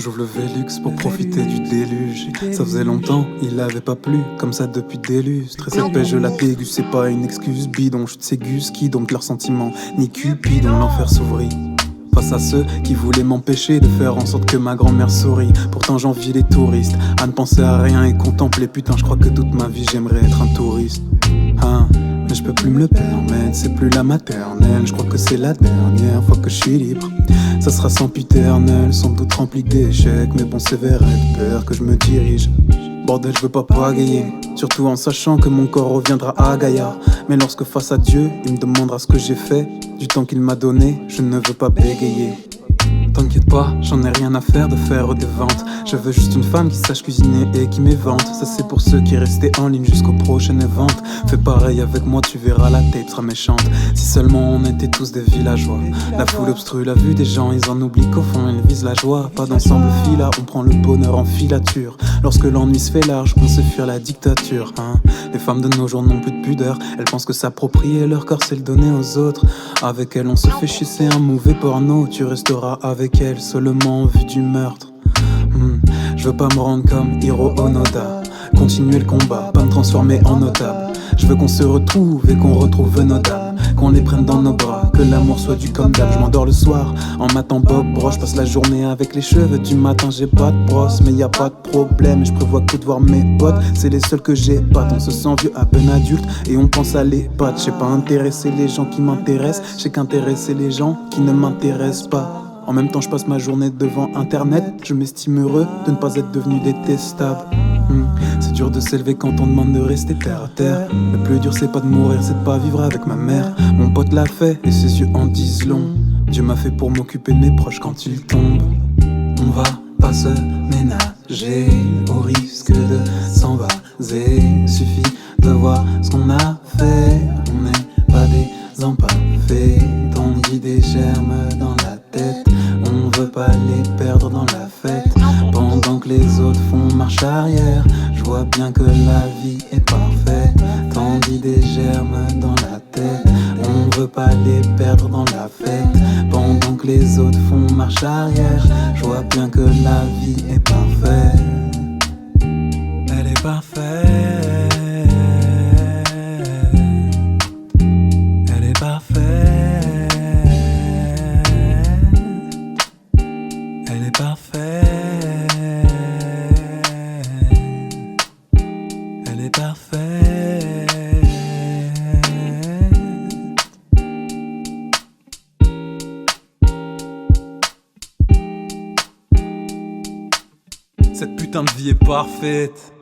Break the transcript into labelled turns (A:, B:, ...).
A: j'ouvre le Velux pour profiter du déluge. Ça faisait longtemps, il avait pas plu, comme ça depuis des lustres. Et cette pêche, je la déguste, c'est pas une excuse bidon. Je sais gus qui domptent leurs sentiments, ni Cupidon, l'enfer s'ouvrit. Face à ceux qui voulaient m'empêcher de faire en sorte que ma grand-mère sourie. Pourtant j'envie les touristes, à ne penser à rien et contempler. Putain, je crois que toute ma vie j'aimerais être un touriste. Hein, mais je peux plus me le permettre, c'est plus la maternelle. Je crois que c'est la dernière fois que je suis libre. Ça sera sempiternel, sans doute rempli d'échecs. Mais bon, c'est vers être peur que je me dirige. Bordel, je veux pas pagayer, surtout en sachant que mon corps reviendra à Gaïa. Mais lorsque face à Dieu, il me demandera ce que j'ai fait du temps qu'il m'a donné, je ne veux pas bégayer. T'inquiète pas, j'en ai rien à faire de faire des ventes. Je veux juste une femme qui sache cuisiner et qui m'évente. Ça c'est pour ceux qui restaient en ligne jusqu'aux prochaines ventes. Fais pareil avec moi, tu verras, la tape sera méchante. Si seulement on était tous des villageois. La foule obstrue la vue des gens, ils en oublient qu'au fond ils visent la joie. Pas d'ensemble fila, on prend le bonheur en filature. Lorsque l'ennui se fait large, on sait fuir la dictature, hein. Les femmes de nos jours n'ont plus de pudeur. Elles pensent que s'approprier leur corps c'est le donner aux autres. Avec elles on se fait chier, c'est un mauvais porno. Tu resteras avec elle seulement en vue du meurtre. Je veux pas me rendre comme Hiro Onoda, continuer le combat, pas me transformer en notable. Je veux qu'on se retrouve et qu'on retrouve nos dames, qu'on les prenne dans nos bras, que l'amour soit du comme d'hab. Je m'endors le soir en matant Bob Bro, je passe la journée avec les cheveux du matin. J'ai pas de brosse mais y a pas de problème. Je prévois que de voir mes potes, c'est les seuls que j'ai pas. On se sent vieux à peine adulte et on pense à l'EHPAD. Je sais pas intéresser les gens qui m'intéressent, je sais qu'intéresser les gens qui ne m'intéressent pas. En même temps je passe ma journée devant internet. Je m'estime heureux de ne pas être devenu détestable. C'est dur de s'élever quand on demande de rester terre à terre. Le plus dur c'est pas de mourir, c'est de pas vivre avec ma mère. Mon pote l'a fait et ses yeux en disent long. Dieu m'a fait pour m'occuper de mes proches quand ils tombent. On va pas se ménager au risque de s'envaser. Suffit de voir ce qu'on a fait. On n'est pas des empaffés. Ton idée germe dans la tête. On veut pas les perdre dans la fête. Pendant que les autres font marche arrière, je vois bien que la vie est parfaite. Tant d'idées germent dans la tête. On veut pas les perdre dans la fête. Pendant que les autres font marche arrière, je vois bien que la vie est parfaite. Elle est parfaite. Elle est parfaite. Elle est parfaite. Elle est parfaite. Cette putain de vie est parfaite.